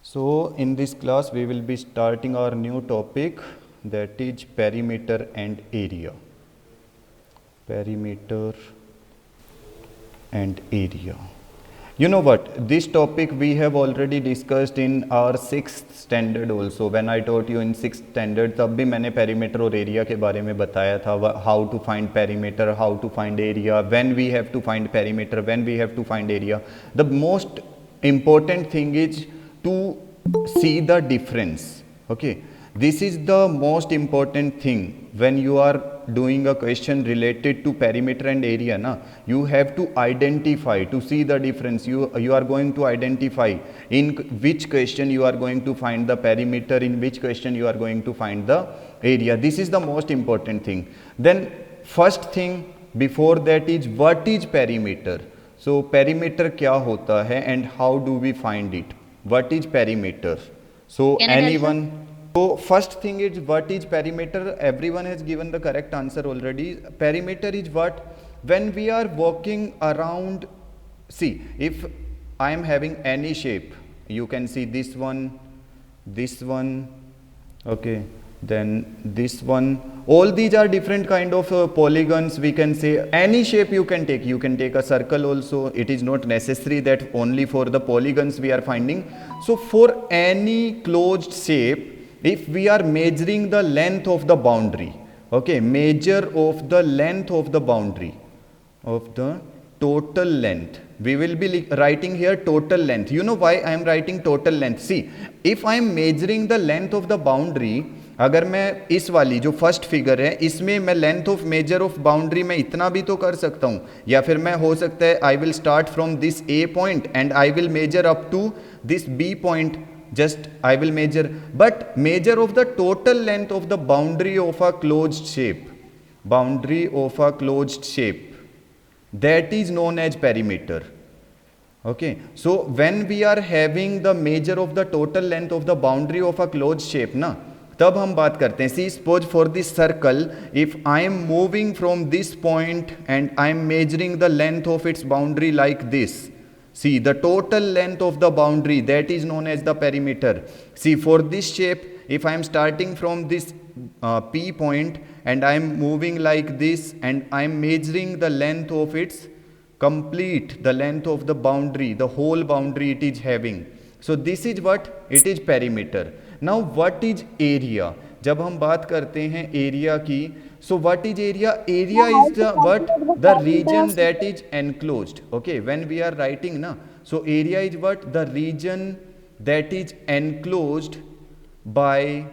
So in this class we will be starting our new topic, that is perimeter and area. Perimeter and area. You know what, this topic we have already discussed in our 6th standard also. When I taught you in 6th standard, तब भी मैंने perimeter और area के बारे में बताया था, how to find perimeter, how to find area, when we have to find perimeter, when we have to find area. The most important thing is to see the difference. Okay, this is the most important thing when you are doing a question related to perimeter and area. Na, you have to identify, to see the difference. You are going to identify in which question you are going to find the perimeter, in which question you are going to find the area. This is the most important thing. Then first thing before that is, what is perimeter? So perimeter क्या होता है and how do we find it? What is perimeter? So Can I tell, sir? anyone? So first thing is, what is perimeter? Everyone has given the correct answer already. Perimeter is what? When we are walking around, see, if I am having any shape, you can see this one, okay, then this one. All these are different kind of polygons. We can say any shape you can take. You can take a circle also. It is not necessary that only for the polygons we are finding. So for any closed shape, if we are measuring the length of the boundary, okay, measure of the length of the boundary, of the total length, we will be writing here total length. You know why I am writing total length? See, if I am measuring the length of the boundary, अगर मैं इस वाली जो first figure है इसमें मैं length of measure of boundary में इतना भी तो कर सकता हूँ, या फिर मैं हो सकता है I will start from this A point and I will measure up to this B point, just I will measure, but measure of the total length of the boundary of a closed shape, boundary of a closed shape, that is known as perimeter. Okay, so when we are having the measure of the total length of the boundary of a closed shape ना, तब हम बात करते हैं. See, suppose for this circle, if I am moving from this point and I am measuring the length of its boundary like this, see the total length of the boundary, that is known as the perimeter. See, for this shape, if I am starting from this P point and I am moving like this and I am measuring the length of its complete, the length of the boundary, the whole boundary it is having. So this is what? It is perimeter. Now what is area? जब हम बात करते हैं area की, so what is area? Area is the what? The region that is enclosed. Okay, when we are writing na, so area is what? The region that is enclosed by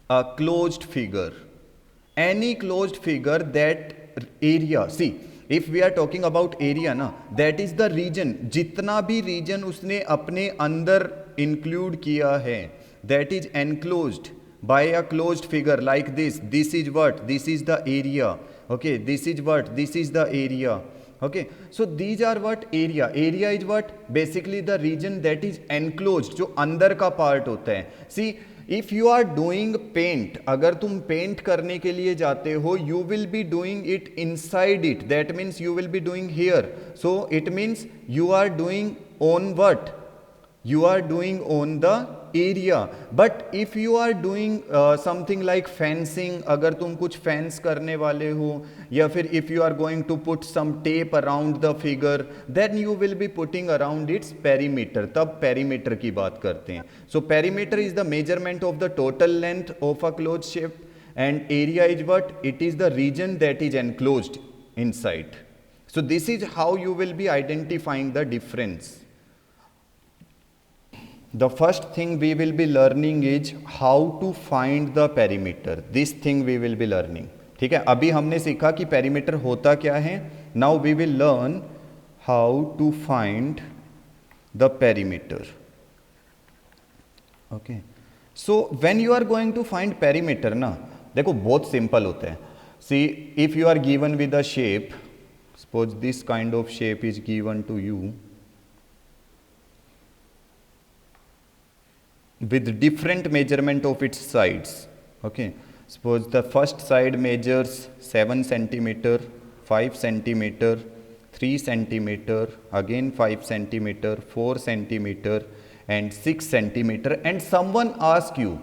a closed figure. Any closed figure, that area. See, if we are talking about area na, that is the region, जितना भी region उसने अपने अंदर include किया है, that is enclosed by a closed figure like this. This is what? This is the area. Okay, this is what? This is the area. Okay, so these are what? Area. Area is what? Basically the region that is enclosed, जो अंदर का part होता है. See, if you are doing paint, अगर तुम paint करने के लिए जाते हो, you will be doing it inside it. That means you will be doing here. So it means you are doing on what? You are doing on the area. But if you are doing something like fencing, अगर तुम कुछ fence करने वाले हो, या फिर if you are going to put some tape around the figure, then you will be putting around its perimeter. तब perimeter की बात करते हैं. So perimeter is the measurement of the total length of a closed shape, and area is what? It is the region that is enclosed inside. So this is how you will be identifying the difference. The first thing we will be learning is how to find the perimeter. This thing we will be learning. ठीक है, अभी हमने सीखा कि perimeter होता क्या है. Now we will learn how to find the perimeter. Okay. So when you are going to find perimeter ना, देखो बहुत simple होता है. See, if you are given with a shape, suppose this kind of shape is given to you with different measurement of its sides. Okay, suppose the first side measures 7 centimeter, 5 centimeter, 3 centimeter, again 5 centimeter, 4 centimeter, and 6 centimeter, and someone ask you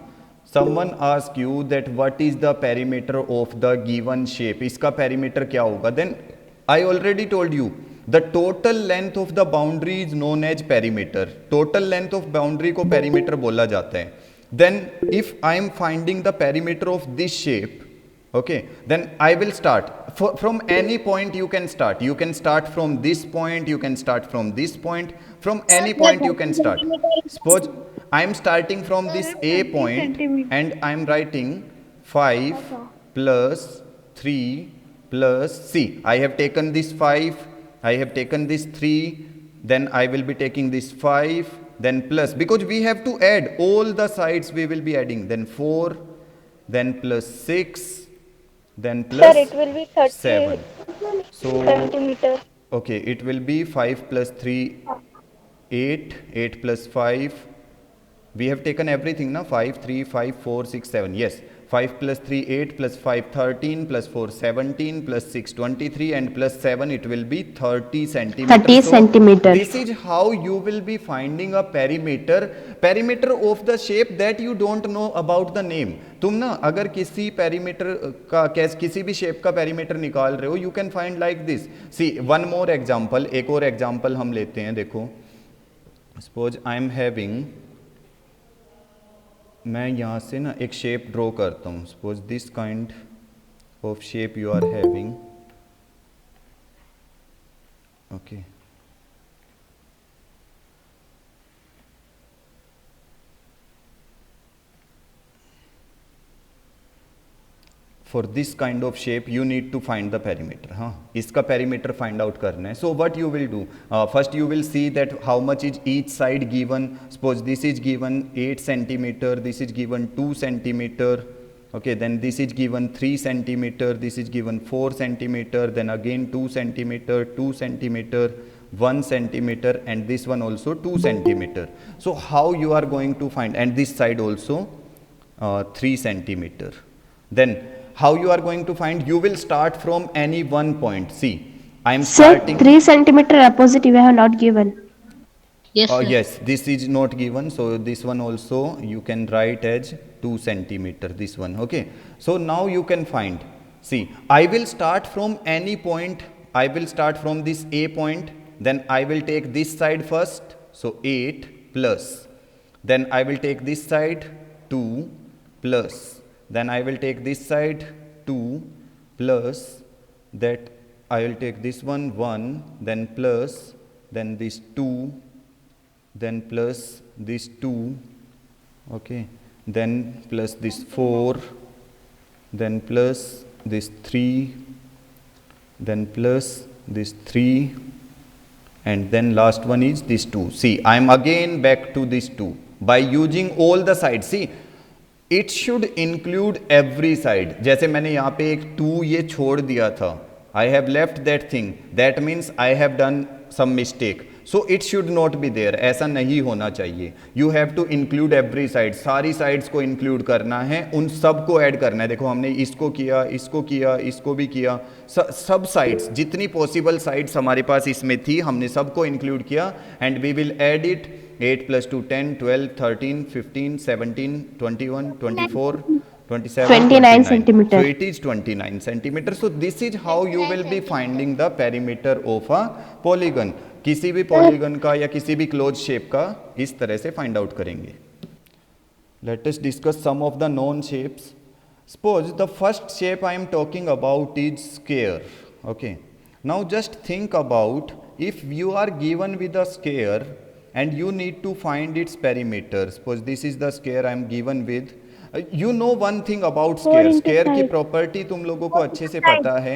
that what is the perimeter of the given shape, इसका perimeter क्या होगा, then I already told you the total length of the boundary is known as perimeter. Total length of boundary को perimeter बोला जाता है. Then if I am finding the perimeter of this shape, okay, then I will start from any point. You can start from this point, you can start from this point, from any point you can start. Suppose I am starting from this A point and I am writing 5 plus 3 plus, see, I have taken this 5, I have taken this 3, then I will be taking this 5, then plus, because we have to add all the sides, we will be adding, then 4, then plus 6, then plus, Sir, it will be 30 7. So, centimeter. okay, it will be 5 plus 3, 8, 8 plus 5. We have taken everything, na? 5, 3, 5, 4, 6, 7. Yes. 5 plus 3, 8 plus 5, 13 plus 4, 17 plus 6, 23 and plus 7, it will be 30 centimeter. 30 centimeter. This is how you will be finding a perimeter of the shape that you don't know about the name. तुम ना अगर किसी perimeter का किसी भी shape का perimeter निकाल रहे हो, you can find like this. See, one more example, एक और example हम लेते हैं, देखो. Suppose I am having, मैं यहाँ से ना एक शेप ड्रॉ करता हूँ. Suppose this kind of shape you are having. Okay, for this kind of shape you need to find the perimeter. हाँ, इसका पेरीमीटर फाइंड आउट करना है. So what you will do, first you will see that how much is each side given. Suppose this is given 8 centimetre, this is given 2 centimetre. Okay, then this is given 3 centimeter, this is given 4 centimeter, then again 2 centimeter, 2 centimeter, 1 centimeter, and this one also 2 centimeter. So how you are going to find, and this side also 3 centimeter. Then how you are going to find, you will start from any one point. See, I am starting. Sir, 3 centimeter opposite you have not given. Yes, sir. Yes, this is not given, so this one also you can write as 2 centimeter, this one. Okay, so now you can find. See, I will start from any point. I will start from this A point, then I will take this side first, so 8 plus, then I will take this side 2 plus, then I will take this side 2 plus, that I will take this one 1, then plus, then this 2, then plus this 2, okay, then plus this 4, then plus this 3, then plus this 3, and then last one is this 2. See, I am again back to this 2 by using all the sides. See, it should include every side. जैसे मैंने यहाँ पे एक 2 ये छोड़ दिया था, I have left that thing, that means I have done some mistake. So it should not be there. ऐसा नहीं होना चाहिए. You have to include every side. सारी sides को include करना है, उन सब को add करना है. देखो हमने इसको किया, इसको किया, इसको भी किया. सब sides, जितनी possible sides हमारे पास इसमें थी, हमने सबको include किया. And we will add it. 8 plus 2, 10, 12, 13, 15, 17, 21, 24, 27, 29 centimeter. So it is 29 centimeter. So this is how you will be finding the perimeter of a polygon. किसी भी polygon का या किसी भी closed shape का इस तरह से find out करेंगे. Let us discuss some of the known shapes. Suppose the first shape I am talking about is square. Okay. Now just think about, if you are given with a square and you need to find its perimeter. Suppose this is the square I am given with. You know one thing about square. Square की property तुम लोगों को अच्छे से पता है,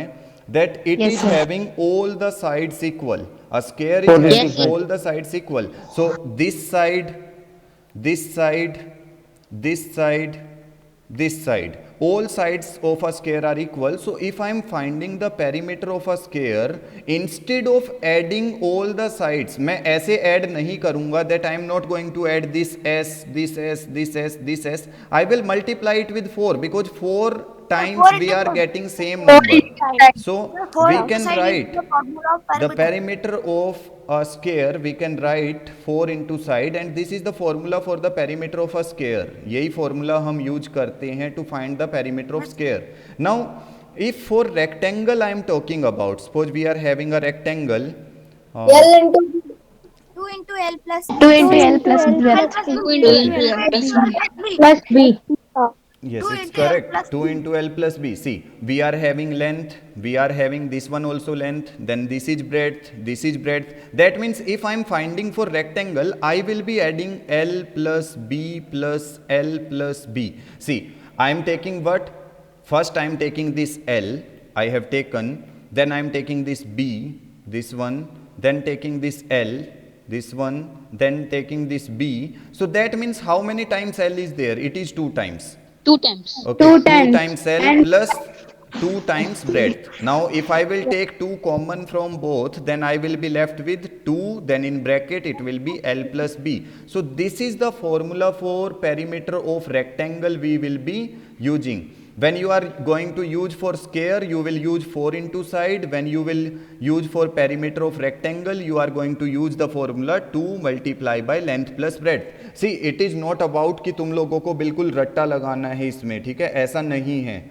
that it is having all the sides equal. A square is having all the sides equal. So this side, this side, this side, this side, all sides of a square are equal. So if I am finding the perimeter of a square, instead of adding all the sides, मैं ऐसे add नहीं करूँगा, that I am not going to add this s, this s, this s, this s. I will multiply it with 4, because 4 times we are getting same number. So we can write the perimeter of a square, we can write 4 into side, and this is the formula for the perimeter of a square. यही formula हम use करते हैं to find the perimeter of square. Now if for rectangle I am talking about, suppose we are having a rectangle, L into 2 into L plus 2 into L plus B. plus B. yes, 2 it's into L correct. plus 2 into L plus B. See, we are having length, we are having this one also length, then this is breadth, this is breadth. That means if I am finding for rectangle, I will be adding L plus B plus L plus B. See, I am taking what? First I am taking this L, I have taken, then I am taking this B, this one, then taking this L, this one, then taking this B. So that means how many times L is there? It is 2 times. 2 times. Okay, 2 2 times. times L And- plus 2 times breadth. Now if I will take 2 common from both, then I will be left with 2, then in bracket it will be L plus B. So this is the formula for perimeter of rectangle we will be using. When you are going to use for square, you will use 4 into side. When you will use for perimeter of rectangle, you are going to use the formula 2 multiply by length plus breadth. See, it is not about कि तुम लोगों को बिल्कुल रट्टा लगाना है इसमें, ठीक है? ऐसा नहीं है.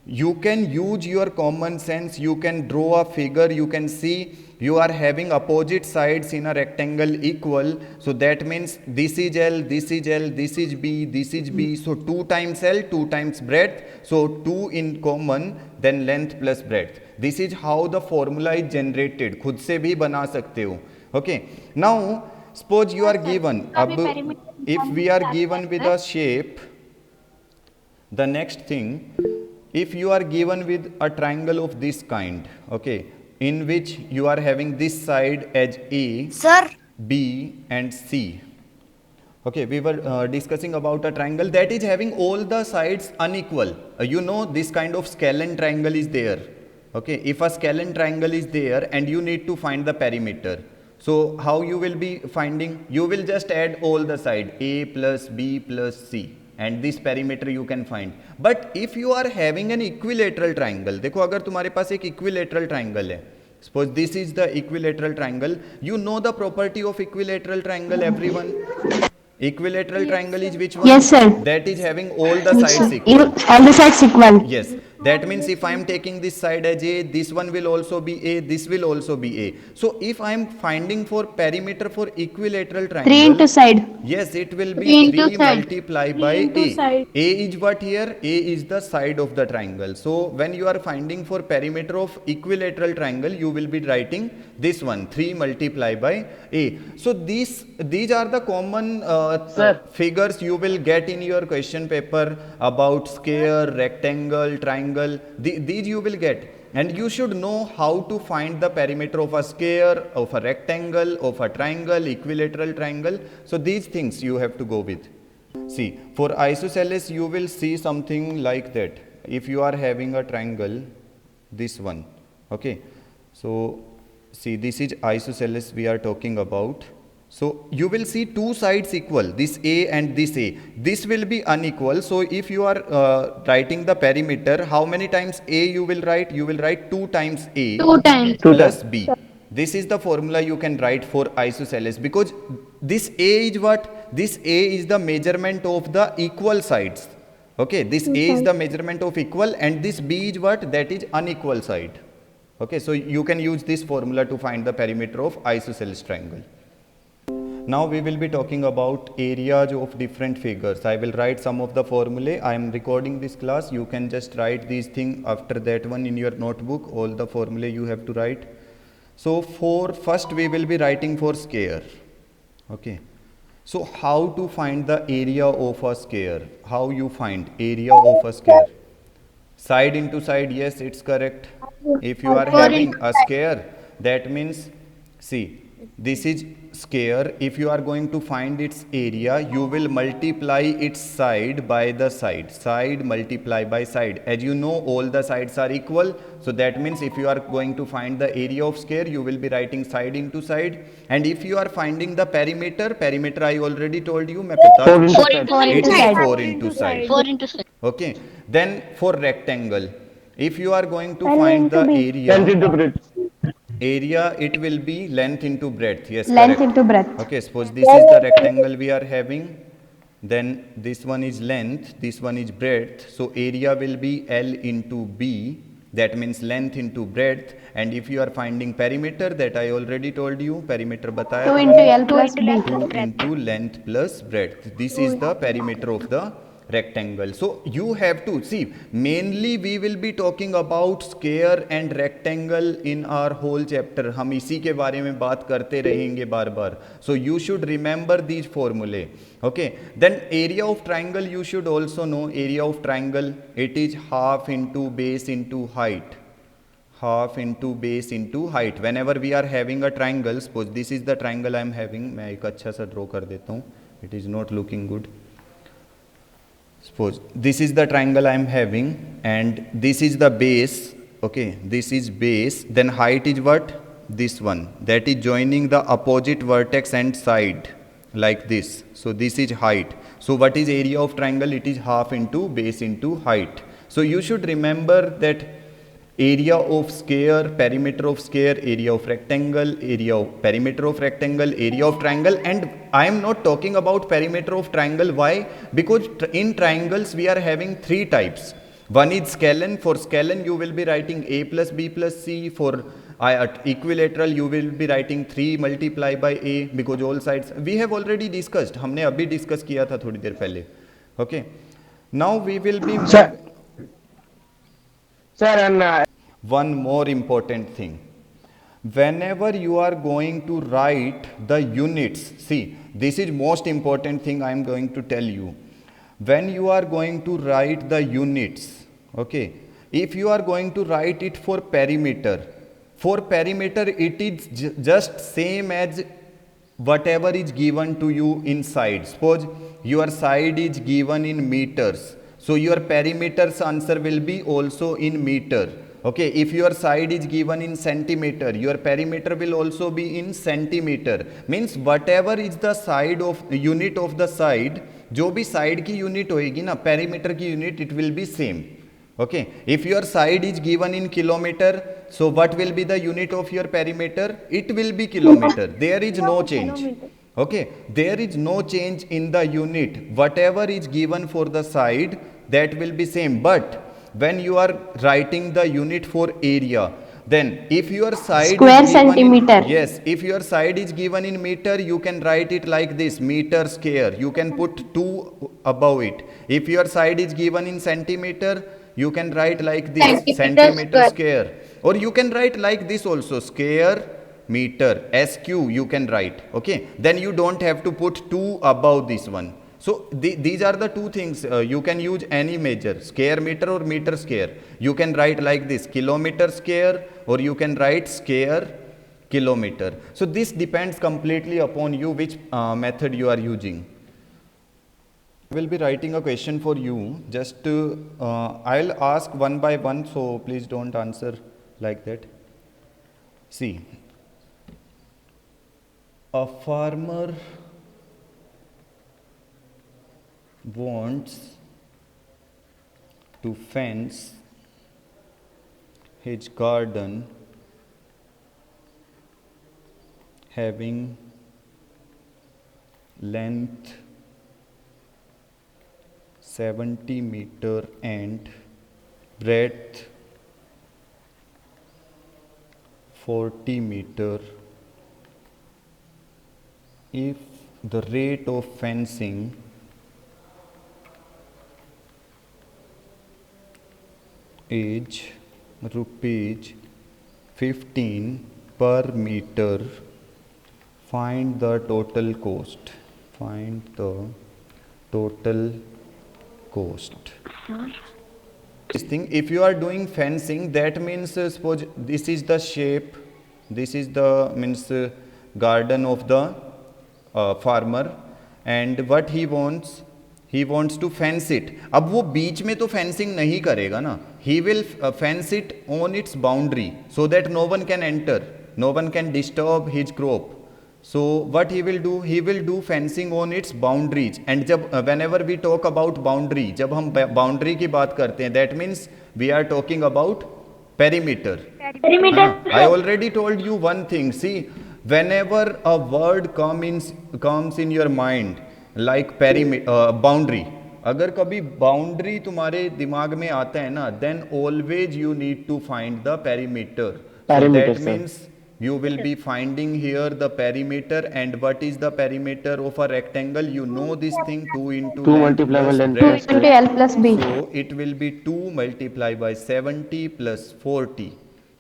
You can use your common sense, you can draw a figure, you can see you are having opposite sides in a rectangle equal. So that means this is L, this is L, this is B, this is B. So 2 times L, 2 times breadth. So 2 in common, then length plus breadth. This is how the formula is generated. खुद से भी बना सकते हो. Okay. Now suppose you are given. अब if we are given with a shape, the next thing, if you are given with a triangle of this kind, okay, in which you are having this side as A, Sir, B and C. Okay, we were discussing about a triangle that is having all the sides unequal. You know this kind of scalene triangle is there. Okay, if a scalene triangle is there and you need to find the perimeter. So how you will be finding? You will just add all the side A plus B plus C. And this perimeter you can find. But if you are having an equilateral triangle, देखो अगर तुम्हारे पास एक equilateral triangle है, suppose this is the equilateral triangle, you know the property of equilateral triangle, everyone? Equilateral triangle is which one? Yes, sir. That is having all the sides equal. You, all the sides equal. Yes, that means if I am taking this side as A, this one will also be A, this will also be A. So if I am finding for perimeter for equilateral triangle, 3 into side. yes, it will be 3 into 3 side. multiplied by into A. side. A is what here? A is the side of the triangle. So when you are finding for perimeter of equilateral triangle, you will be writing this one, 3 multiplied by A. So these are the common figures you will get in your question paper about square, rectangle, triangle. These you will get. And you should know how to find the perimeter of a square, of a rectangle, of a triangle, equilateral triangle. So these things you have to go with. See, for isosceles you will see something like that. If you are having a triangle, this one, okay. So see, this is isosceles we are talking about. So you will see 2 sides equal, this A and this A. This will be unequal. So if you are writing the perimeter, how many times A you will write? You will write 2 times A 2 times. plus B. This is the formula you can write for isosceles, because this A is what? This A is the measurement of the equal sides. Okay, this A is the measurement of equal, and this B is what? That is unequal side. Okay, so you can use this formula to find the perimeter of isosceles triangle. Now we will be talking about areas of different figures. I will write some of the formulae. I am recording this class. You can just write these things after that one in your notebook. All the formulae you have to write. So for first we will be writing for square. Okay. So how to find the area of a square? How you find area of a square? Side into side, yes, it's correct. If you are having a square, that means, see, this is square. If you are going to find its area, you will multiply its side by the side multiply by side. As you know, all the sides are equal, so that means if you are going to find the area of square, you will be writing side into side. And if you are finding the perimeter I already told you, मैं बता चुका हूं, it is 4 into side. Okay, then for rectangle, if you are going to find the area, it will be length into breadth. Yes, Length correct. into breadth. Okay, suppose this is the rectangle we are having, then this one is length, this one is breadth, so area will be L into B, that means length into breadth. And if you are finding perimeter, that I already told you, perimeter bataya 2 था into मैंने, L plus B. 2 into length plus breadth. This is the perimeter of the rectangle. So you have to see, mainly we will be talking about square and rectangle in our whole chapter. हम इसी के बारे में बात करते रहेंगे बार बार. So you should remember these formulae. Okay, then area of triangle you should also know. Area of triangle, it is half into base into height. Half into base into height. Whenever we are having a triangle, suppose this is the triangle I am having, मैं एक अच्छा सा draw कर देता हूँ. It is not looking good. Suppose this is the triangle I am having and this is the base. Okay, this is base, then height is what? This one, that is joining the opposite vertex and side like this. So this is height. So what is area of triangle? It is half into base into height. So you should remember that area of square, perimeter of square, area of rectangle, area of perimeter of rectangle, area of triangle. And I am not talking about perimeter of triangle. Why? Because in triangles we are having three types. One is scalene. For scalene you will be writing a plus b plus c. For equilateral you will be writing 3 multiply by a, because all sides we have already discussed. हमने अभी discuss किया था थोड़ी देर पहले. Okay. Now we will be one more important thing. Whenever you are going to write the units, see, this is most important thing I am going to tell you. When you are going to write the units, okay, if you are going to write it for perimeter it is just same as whatever is given to you in side. Suppose your side is given in meters, so your perimeter's answer will be also in meter. Okay, if your side is given in centimeter, your perimeter will also be in centimeter. Means whatever is the side of unit of the side, जो भी side की unit होएगी ना, perimeter की unit, it will be same. Okay, if your side is given in kilometer, so what will be the unit of your perimeter? It will be kilometer. There is no change. Okay, there is no change in the unit. Whatever is given for the side, that will be same. But when you are writing the unit for area, then if your side Square is given centimeter. yes, if your side is given in meter, you can write it like this, meter square. You can put 2 above it. If your side is given in centimeter, you can write like this, centimeter square. Or you can write like this also, square meter, SQ you can write. Okay, then you don't have to put 2 above this one. So these are the two things. You can use any measure, square meter or meter square. You can write like this, kilometer square, or you can write square kilometer. So this depends completely upon you which method you are using. I will be writing a question for you. Just I'll ask one by one, so please don't answer like that. See, a farmer wants to fence his garden having length 70 meter and breadth 40 meter if the rate of fencing is rupees 15 per meter, find the total cost. Find the total cost. This thing, if you are doing fencing, that means suppose this is the shape, this is the means garden of the farmer, and what he wants to fence it. अब वो बीच में तो fencing नहीं करेगा ना, he will fence it on its boundary so that no one can enter, no one can disturb his crop. So what he will do fencing on its boundaries. And जब whenever we talk about boundary, जब हम boundary की बात करते हैं, that means we are talking about perimeter. I already told you one thing. See, whenever a word comes in your mind like boundary, अगर कभी boundary तुम्हारे दिमाग में आता है ना, then always you need to find the perimeter. So that means you will be finding here the perimeter. And what is the perimeter of a rectangle? You know this thing, 2 into 2 length multiply by plus length breadth. Into L plus B. So it will be 2 multiplied by 70 plus 40.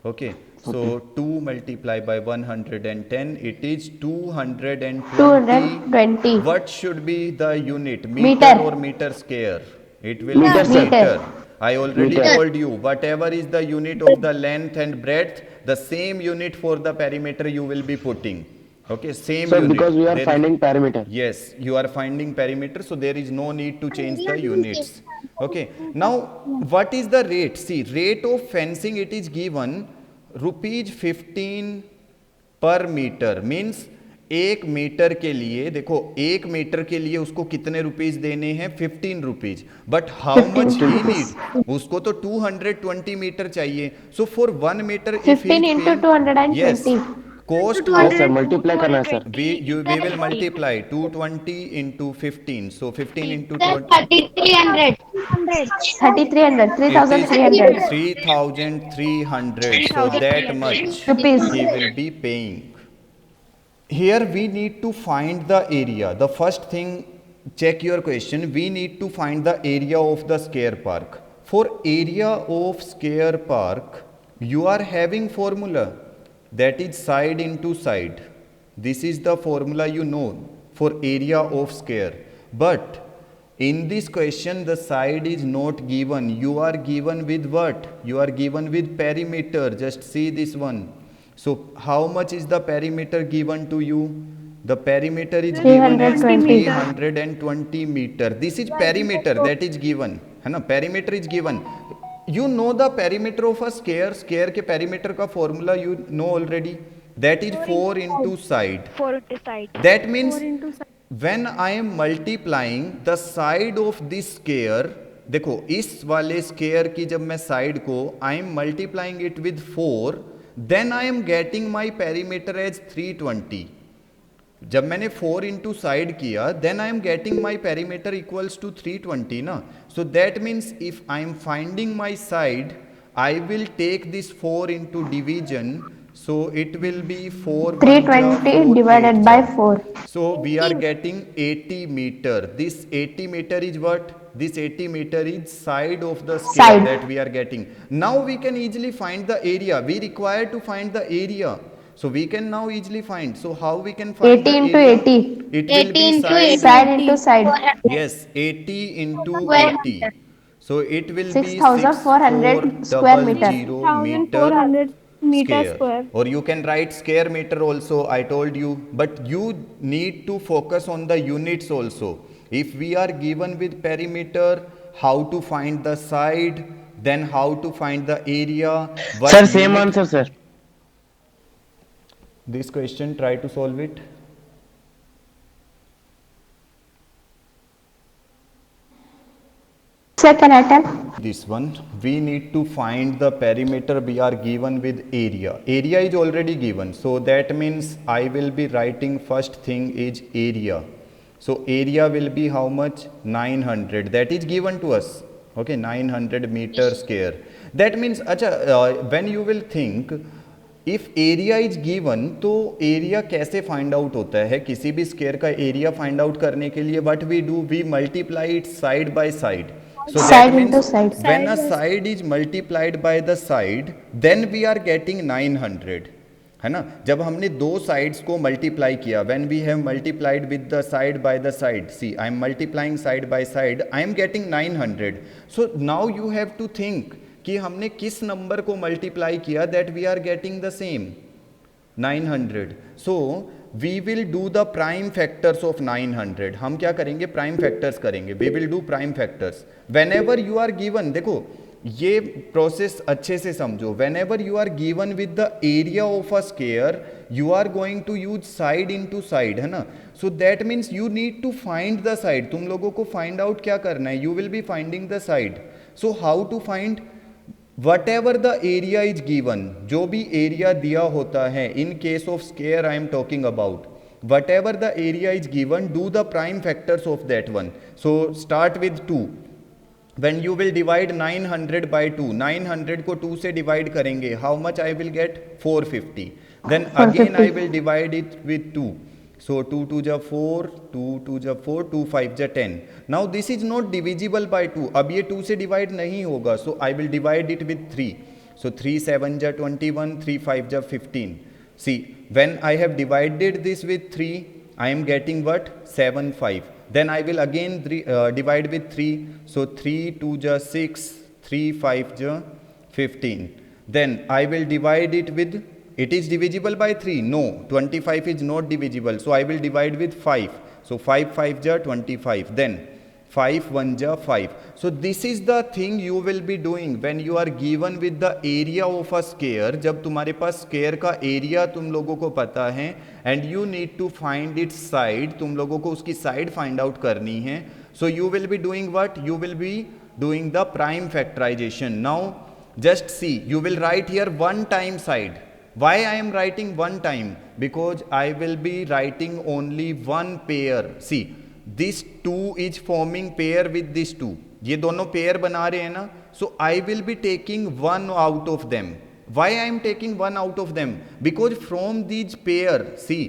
Okay. So 2 multiplied by 110, it is 220. 220. What should be the unit? Meter. Or meter square? It will Meter, be sir. meter. I already Meter. told you, whatever is the unit of the length and breadth, the same unit for the perimeter you will be putting. Okay, same Sir, unit. because we are There is- finding perimeter. Yes, you are finding perimeter, so there is no need to change the units. Okay, now what is the rate? See, rate of fencing, it is given rupees 15 per meter. Means 1 metre के लिए, देखो 1 metre के लिए उसको कितने rupees देने हैं? 15 rupees. But how much he need? उसको तो 220 मीटर चाहिए. So for 1 metre 15 into 220. yes, cost Yes, sir. Multiply करना है, sir. we will multiply 220 into 15. So 15 into 20. 3300. 3300. 3300 3,300. So that much rupees. he will be paying. Here we need to find the area. The first thing, check your question. We need to find the area of the scare park. For area of scare park, you are having formula, that is side into side. This is the formula you know for area of scare. But in this question, the side is not given. You are given with what? You are given with perimeter. Just see this one. So how much is the perimeter given to you? The perimeter is given as 320. 320 meter. This is perimeter that is given. है ना? Perimeter is given. You know the perimeter of a square. Square के perimeter का formula you know already. That is 4 into side. 4 into side. That means when I am multiplying the side of this square, देखो इस वाले square की जब मैं side को I am multiplying it with 4, then I am getting my perimeter as 320. जब मैंने 4 into side किया, then I am getting my perimeter equals to 320 ना. So that means if I am finding my side, I will take this 4 into division. So it will be 4 320 divided by 4. So we are getting 80 meter. This 80 meter is what? This 80 meter is side of the scale Side. that we are getting. Now we can easily find the area. We require to find the area. So we can now easily find. So how we can find 80 the into area? 80. It will 80 be into side. Side into side. Yes, 80 into 80. So it will be 6,400 square meter. 6,400 meter square. Or you can write square meter also, I told you. But you need to focus on the units also. If we are given with perimeter, how to find the side, then how to find the area. what Sir, same unit- answer, sir. This question, try to solve it. Second attempt. This one, we need to find the perimeter. We are given with area. Area is already given. So that means I will be writing first thing is area. So area will be how much? 900. That is given to us. Okay, 900 meter square. That means, when you will think, if area is given, तो area कैसे find out होता है? किसी भी square का area find out करने के लिए what we do? We multiply it side by side. So Side that into means side. when a side is multiplied by the side, then we are getting 900. है ना? जब हमने दो sides को multiply किया, when we have multiplied with the side by the side, see, I am multiplying side by side, I am getting 900. So now you have to think कि हमने किस नंबर को मल्टीप्लाई किया that we are getting the same 900. So we will do the prime factors of 900. हम क्या करेंगे, prime factors करेंगे. We will do prime factors whenever you are given. देखो ये प्रोसेस अच्छे से समझो. Whenever you are given with the area of a square you are going to use side into side, है ना. So that means you need to find the side. तुम लोगों को फाइंड आउट क्या करना है, you will be finding the side. So how to find, whatever the area is given, जो भी एरिया दिया होता है, in case of square I am talking about, whatever the area is given, do the prime factors of that one. So start with 2. when you will divide 900 by 2, 900 को 2 से divide करेंगे, how much I will get, 450. then again I will divide it with 2. so 2 2 जा 4, 2 2 जा 4, 2 5 जा 10. now this is not divisible by 2. अब ये 2 से divide नहीं होगा, so I will divide it with 3. so 3 7 जा 21, 3 5 जा 15. see, when I have divided this with 3, I am getting what, 7 5. then I will again divide with 3. so 3 2 ja 6, 3 5 ja 15. then I will divide it with, it is divisible by 3, no, 25 is not divisible, so I will divide with 5. so 5 5 ja 25. then 5 1 ja 5. so this is the thing you will be doing when you are given with the area of a square. जब तुम्हारे पास square का area तुम लोगों को पता है and you need to find its side, तुम लोगों को उसकी साइड फाइंड आउट करनी है. So you will be doing what, you will be doing the prime factorization. Now just see, you will write here one time side. Why I am writing one time? Because I will be writing only one pair. See, this 2 is forming pair with this 2. ये दोनों pair बना रहे हैं ना. So I will be taking one out of them. Why I am taking one out of them? Because from these pair, see,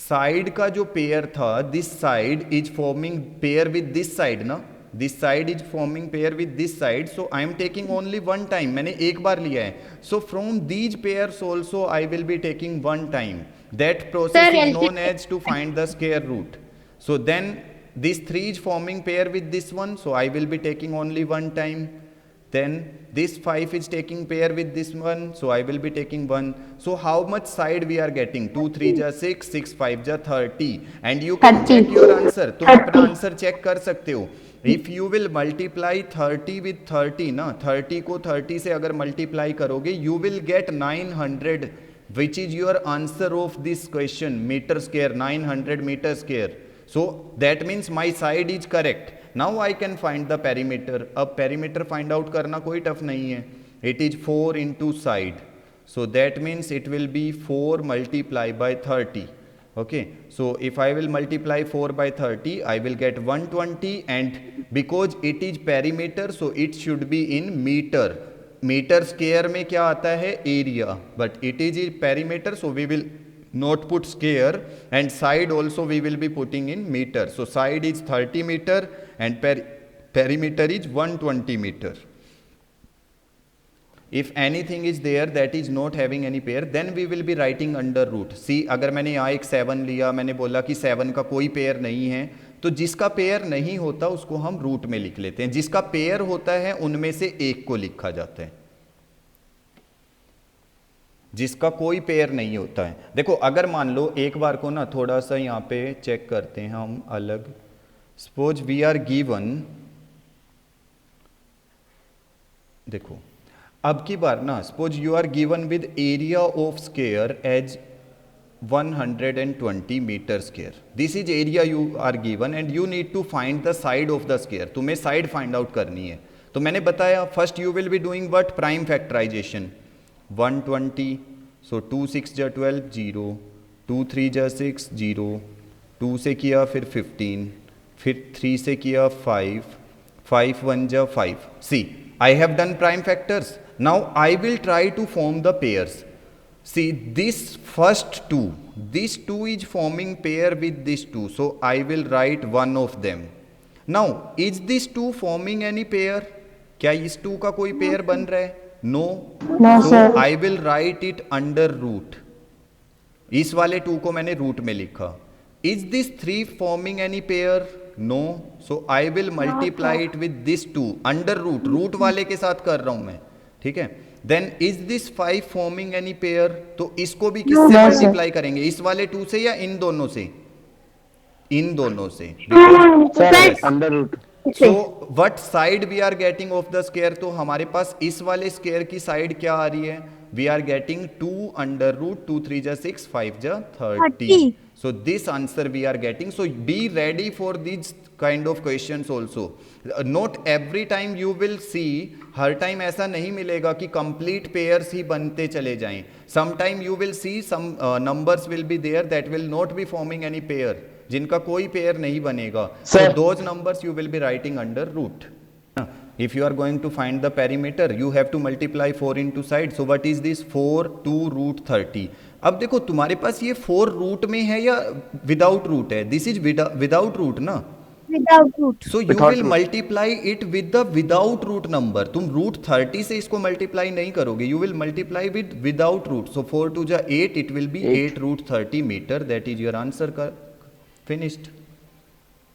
side का जो pair था, this side is forming pair with this side ना. This side is forming pair with this side, so I am taking only one time. मैंने एक बार लिया है. So from these pairs also I will be taking one time. That process is known as to find the square root. So then this 3 is forming pair with this one, so I will be taking only one time. Then this 5 is taking pair with this one, so I will be taking one. So how much side we are getting? 2 3 ja 6, 6 5 ja 30. And you can check your answer. तुम अपना answer check कर सकते हो. If you will multiply 30 with 30 ना, 30 को 30 से अगर multiply करोगे, you will get 900, which is your answer of this question, meter square, 900 meter square. So that means my side is correct. Now I can find the perimeter. अब perimeter find out करना कोई tough नहीं है. It is 4 into side. So that means it will be 4 multiplied by 30. Okay, so if I will multiply 4 by 30, I will get 120, and because it is perimeter, so it should be in meter. Meter square में क्या आता है, area, but it is in perimeter, so we will not put square, and side also we will be putting in meter. So side is 30 meter and perimeter is 120 meter. If anything is there that is not having any pair, then we will be writing under root. See, अगर मैंने यहाँ एक 7 लिया, मैंने बोला कि 7 का कोई पेयर नहीं है, तो जिसका पेयर नहीं होता उसको हम रूट में लिख लेते हैं. जिसका पेयर होता है उनमें से एक को लिखा जाता है. जिसका कोई पेयर नहीं होता है. देखो अगर मान लो एक बार को ना थोड़ा सा यहाँ पे चेक करते हैं हम अलग. सपोज वी आर गिवन, देखो अब की बार ना, suppose you are given with area of square as 120 metre square. This is area you are given and you need to find the side of the square. तुम्हें side find out करनी है. तो मैंने बताया first you will be doing what, prime factorization. 120, so 2 6 जा 12 0, 2 3 जा 6 0, 2 से किया फिर 15, फिर 3 से किया 5, 5 1 जा 5. सी, I have done prime factors. Now I will try to form the pairs. See, this first 2, this 2 is forming pair with this 2, so I will write one of them. Now is this 2 forming any pair? क्या इस 2 का कोई pair बन रहा है? No. So I will write it under root. इस वाले 2 को मैंने रूट में लिखा. Is this 3 forming any pair? No. So I will multiply it with this 2 under root. Root वाले के साथ कर रहा हूं मैं, ठीक है. Then is this 5 forming any pair? तो इसको भी किससे No, sir. मल्टीप्लाई करेंगे, इस वाले 2 से या इन दोनों से? इन दोनों से। सर under root. So what side we are getting of the square? तो हमारे पास इस वाले स्क्वायर की साइड क्या आ रही है? We are getting 2 under root 2 3 जा 6 5 जा 30. So this answer we are getting. So be ready for these kind of questions also. Not every time you will see, her time ऐसा नहीं मिलेगा कि complete pairs ही बनते चले जाएं. Sometime you will see some numbers will be there that will not be forming any pair, जिनका कोई pair नहीं बनेगा. So Sir. those numbers you will be writing under root. If you are going to find the perimeter, you have to multiply 4 into side. So what is this? 4 2 root 30. अब देखो तुम्हारे पास ये 4 root में है या without root है? This is without root ना, Without root. So you Without will root. Multiply it with the without root number. तुम रूट 30 से इसको मल्टीप्लाई नहीं करोगे, you will multiply with without root. So 4 2 जा 8, it will be 8 root 30 metre. That is your answer. Finished.